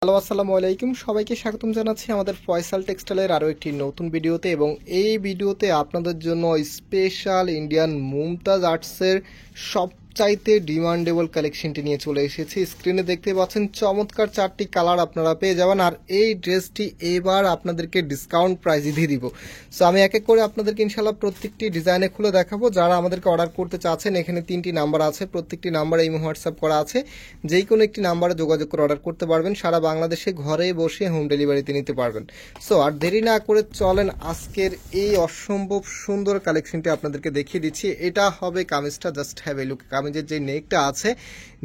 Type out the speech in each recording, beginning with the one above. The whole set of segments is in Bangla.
হ্যালো, আসসালামু আলাইকুম। সবাইকে স্বাগতম জানাচ্ছি আমাদের ফয়সাল টেক্সটাইলের আরও একটি নতুন ভিডিওতে। এবং এই ভিডিওতে আপনাদের জন্য স্পেশাল ইন্ডিয়ান মুমতাজ আর্টসের সবচাইতে ডিমান্ডেবল কালেকশনটি নিয়ে চলে এসেছি। স্ক্রিনে দেখতে পাচ্ছেন চমৎকার 4টি কালার আপনারা পেয়ে যাবেন। আর এই ড্রেসটি এবার আপনাদেরকে ডিসকাউন্ট প্রাইজে দিয়ে দিব। সো আমি এক এক করে আপনাদেরকে ইনশাল্লাহ প্রত্যেকটি ডিজাইনে খুলে দেখাবো। যারা আমাদেরকে অর্ডার করতে চাচ্ছেন, এখানে 3টি নাম্বার আছে, প্রত্যেকটি নাম্বারে ইমো হোয়াটসঅ্যাপ করা আছে, যেই কোনো একটি নাম্বারে যোগাযোগ করে অর্ডার করতে পারবেন। সারা বাংলাদেশে ঘরে বসে হোম ডেলিভারিতে নিতে পারবেন। সো আর দেরি না করে চলেন আজকের এই অসম্ভব সুন্দর কালেকশনটি আপনাদেরকে দেখিয়ে দিচ্ছি। এটা হবে কামিজটা, জাস্ট হ্যাভ এ লুক। কামিজের যে নেকটা আছে,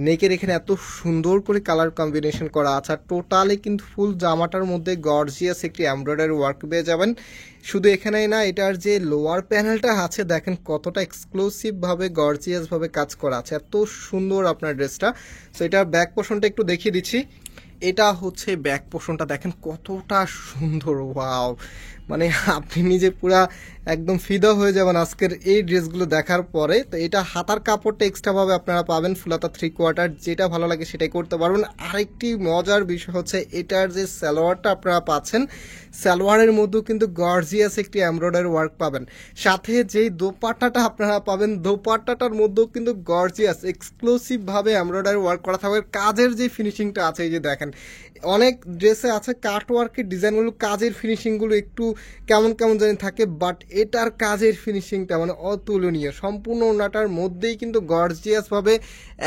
নেকের এখানে এত সুন্দর করে কালার কম্বিনেশন করা আছে। আর টোটালি কিন্তু ফুল জামাটার মধ্যে গর্জিয়াস একটি এমব্রয়ডারি ওয়ার্ক পেয়ে যাবেন। শুধু এখানেই না, এটার যে লোয়ার প্যানেলটা আছে দেখেন কতটা এক্সক্লুসিভ ভাবে গর্জিয়াস ভাবে কাজ করা আছে। এত সুন্দর আপনার ড্রেসটা। সো এটার ব্যাক পোর্শনটা একটু দেখিয়ে দিচ্ছি। এটা হচ্ছে ব্যাক পোর্শনটা, দেখেন কতটা সুন্দর। ওয়াও, মানে আপনি নিজে পুরা একদম ফিদা হয়ে যাবেন আজকের এই ড্রেসগুলো দেখার পরে। তো এটা হাতার কাপড়টা এক্সট্রা ভাবে আপনারা পাবেন, ফুলাতা 3/4, যেটা ভালো লাগে সেটাই করতে পারবেন। আরেকটি মজার বিষয় হচ্ছে এটার যে সালোয়ারটা আপনারা পাচ্ছেন, সালোয়ারের মধ্যেও কিন্তু গর্জিয়াস একটি এমব্রয়ডারি ওয়ার্ক পাবেন। সাথে যেই দোপাট্টাটা আপনারা পাবেন, দোপাট্টাটার মধ্যেও কিন্তু গর্জিয়াস এক্সক্লুসিভ ভাবে এমব্রয়ডারি ওয়ার্ক করা থাকবে। কাজের যে ফিনিশিংটা আছে, এই যে দেখেন অনেক ড্রেসে আছে কাট ওয়ার্কের ডিজাইনগুলো, কাজের ফিনিশিংগুলো একটু কেমন কেমন জানি থাকে, বাট এটার কাজের ফিনিশিংটা মানে অতুলনীয়। সম্পূর্ণ ওনাটার মধ্যেই কিন্তু গর্জিয়াস ভাবে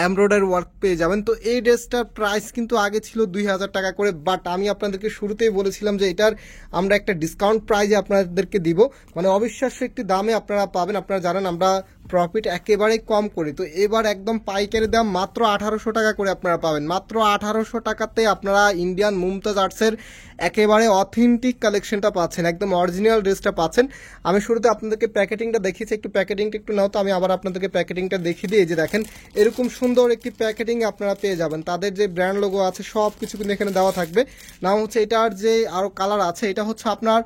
এমব্রয়ডারি ওয়ার্ক পেয়ে যাবেন। তো এই ড্রেসটার প্রাইস কিন্তু আগে ছিল 2000 টাকা করে, বাট আমি আপনাদেরকে শুরুতেই বলেছিলাম যে এটার আমরা একটা ডিসকাউন্ট প্রাইজে আপনাদেরকে দিব, মানে অবিশ্বাস্য একটি দামে আপনারা পাবেন। আপনারা জানেন আমরা প্রফিট একেবারে কম করি, তো এবার একদম পাইকারি দাম মাত্র 1800 টাকা করে আপনারা পাবেন। মাত্র 1800 টাকাতে আপনারা ইন্ডিয়ান মুমতাজ আর্টসের একেবারে অথেন্টিক কালেকশনটা পাচ্ছেন, একদম অরিজিনাল ড্রেসটা পাচ্ছেন। আমি শুরুতে আপনাদেরকে প্যাকেটিংটা দেখিয়েছি, একটু প্যাকেটিংটা একটু নাও, তো আমি আবার আপনাদেরকে প্যাকেটিংটা দেখিয়ে দিই। যে দেখেন এরকম সুন্দর একটি প্যাকেটিং আপনারা পেয়ে যাবেন। তাদের যে ব্র্যান্ড লোগো আছে সব কিছু কিন্তু এখানে দেওয়া থাকবে। নাম হচ্ছে এটার যে আরও কালার আছে, এটা হচ্ছে আপনার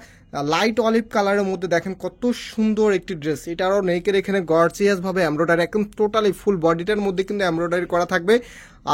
লাইট অলিভ কালারের মধ্যে, দেখেন কত সুন্দর একটি ড্রেস। এটারও নেকের এখানে গর্জিয়াস ভাবে এমব্রয়ডারি, একদম টোটালি ফুল বডিটার মধ্যে কিন্তু এমব্রয়ডারি করা থাকবে।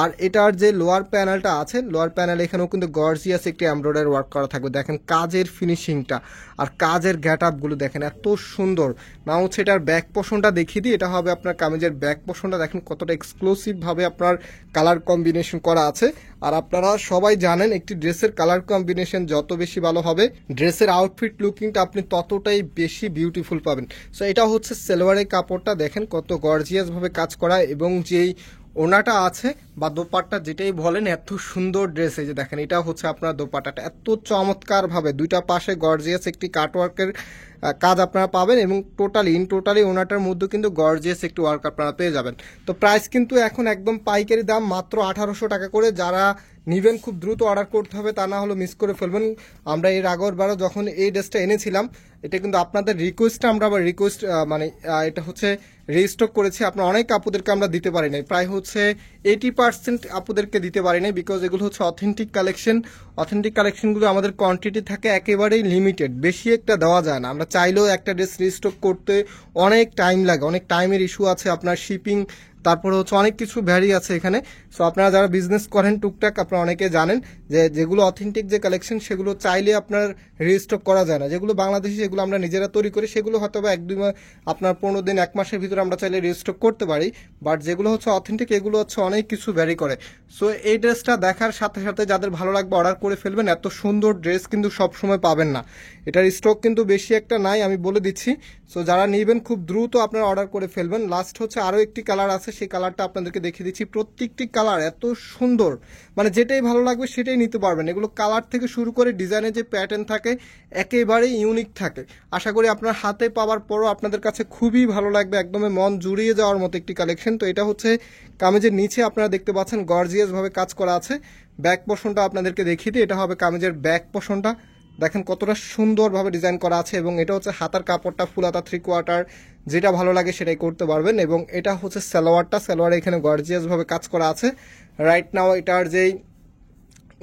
আর এটার যে লোয়ার প্যানেলটা আছে, লোয়ার প্যানেল এখানেও কিন্তু গর্জিয়াস একটি এমব্রয়ডারি ওয়ার্ক করা থাকবে। দেখেন কাজের ফিনিশিংটা আর কাজের গ্যাট আপগুলো দেখেন এত সুন্দর। না হচ্ছে এটার ব্যাক পোর্শনটা দেখিয়ে দিই। এটা হবে আপনার কামিজের ব্যাক পোর্শনটা, দেখেন কতটা এক্সক্লুসিভ ভাবে আপনার কালার কম্বিনেশন করা আছে। আর আপনারা সবাই জানেন একটি ড্রেসের কালার কম্বিনেশন যত বেশি ভালো হবে, ড্রেসের আউটফিট লুকিংটা আপনি ততটাই বেশি বিউটিফুল পাবেন। সো এটা হচ্ছে সালোয়ারের কাপড়টা, দেখেন কত গর্জিয়াস ভাবে কাজ করা, এবং যেই ওনাটা আছে বা দোপাট্টা যেটাই বলেন, এত সুন্দর ড্রেস। এই যে দেখেন এটা হচ্ছে আপনার দোপাট্টাটা, এত চমৎকার ভাবে দুইটা পাশে গর্জিয়াস একটি কাটওয়ার্কের কাজ আপনারা পাবেন, এবং টোটালি ওনাটার মধ্যে কিন্তু গর্জিয়াস একটি ওয়ার্ক আপনারা পেয়ে যাবেন। তো প্রাইস কিন্তু এখন একদম পাইকারি দাম মাত্র 1800 টাকা করে। যারা নিবেন খুব দ্রুত অর্ডার করতে হবে, তা না হলে মিস করে ফেলবেন। আমরা এর আগরবারও যখন এই ড্রেসটা এনেছিলাম, এটা কিন্তু আপনাদের রিকোয়েস্টে আমরা আবার রিকোয়েস্ট মানে এটা হচ্ছে রিস্টক করেছি। আপনার অনেক আপুদেরকে আমরা দিতে পারি নাই, প্রায় হচ্ছে 80% আপুদেরকে দিতে পারি নাই, বিকজ এগুলো হচ্ছে অথেন্টিক কালেকশন। অথেন্টিক কালেকশনগুলো আমাদের কোয়ান্টিটি থাকে একেবারেই লিমিটেড, বেশি একটা দেওয়া যায় না। আমরা চাইলেও একটা ড্রেস রিস্টক করতে অনেক টাইম লাগে, অনেক টাইমের ইস্যু আছে, আপনার শিপিং, তারপরে হচ্ছে অনেক কিছু ভ্যারি আছে এখানে। সো আপনারা যারা বিজনেস করেন টুকটাক, আপনারা অনেকে জানেন যে যেগুলো অথেন্টিক যে কালেকশন সেগুলো চাইলে আপনার রিস্টক করা যায় না। যেগুলো বাংলাদেশি, যেগুলো আমরা নিজেরা তৈরি করি, সেগুলো হয়তো বা 1-2 মাস, আপনার 15 দিন 1 মাসের ভিতরে আমরা চাইলে রিস্টক করতে পারি। বাট যেগুলো হচ্ছে অথেন্টিক, এগুলো হচ্ছে অনেক কিছু ভ্যারি করে। সো এই ড্রেসটা দেখার সাথে সাথে যাদের ভালো লাগবে অর্ডার করে ফেলবেন। এত সুন্দর ড্রেস কিন্তু সবসময় পাবেন না, এটার স্টক কিন্তু বেশি একটা নাই, আমি বলে দিচ্ছি। সো যারা নেবেন খুব দ্রুত আপনারা অর্ডার করে ফেলবেন। লাস্ট হচ্ছে আরও একটি কালার আছে, সেই কালারটা আপনাদেরকে দেখিয়ে দিচ্ছি। প্রত্যেকটি কালার এত সুন্দর, মানে যেটাই ভালো লাগবে সেটাই নিতে পারবেন। এগুলো কালার থেকে শুরু করে ডিজাইনের যে প্যাটার্ন থাকে একেবারেই ইউনিক থাকে। আশা করি আপনার হাতে পাওয়ার পরও আপনাদের কাছে খুবই ভালো লাগবে, একদমই মন জুড়িয়ে যাওয়ার মতো একটি কালেকশন। তো এটা হচ্ছে কামিজের নিচে আপনারা দেখতে পাচ্ছেন গর্জিয়াস ভাবে কাজ করা আছে। ব্যাক পোর্শনটা আপনাদেরকে দেখিয়ে দিই। এটা হবে কামিজের ব্যাক পোর্শনটা, দেখেন কতটা সুন্দরভাবে ডিজাইন করা আছে। এবং এটা হচ্ছে হাতার কাপড়টা ফুলাতা 3/4, যেটা ভালো লাগে সেটাই করতে পারবেন। এবং এটা হচ্ছে সালোয়ারটা, সালোয়ারে এখানে গর্জিয়াস ভাবে কাজ করা আছে। রাইট নাও এটার যেই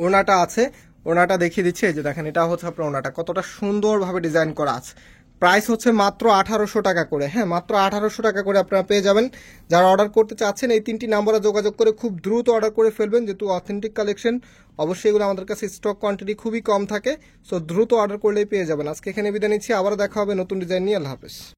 ওনাটা আছে, ওনাটা দেখিয়ে দিচ্ছে। এই যে দেখেন এটা হচ্ছে আপনার ওনাটা, কতটা সুন্দরভাবে ডিজাইন করা আছে। প্রাইস হচ্ছে মাত্র 1800 টাকা করে। হ্যাঁ, মাত্র 1800 টাকা করে আপনারা পেয়ে যাবেন। যারা অর্ডার করতে চাচ্ছেন এই 3টি নাম্বারে যোগাযোগ করে খুব দ্রুত অর্ডার করে ফেলবেন, যেহেতু অথেন্টিক কালেকশন। অবশ্যই এগুলো আমাদের কাছে স্টক কোয়ান্টিটি খুবই কম থাকে, সো দ্রুত অর্ডার করলেই পেয়ে যাবেন। আজকে এখানে বিদায় নিচ্ছি, আবারও দেখা হবে নতুন ডিজাইন নিয়ে। আল্লাহ হাফেজ।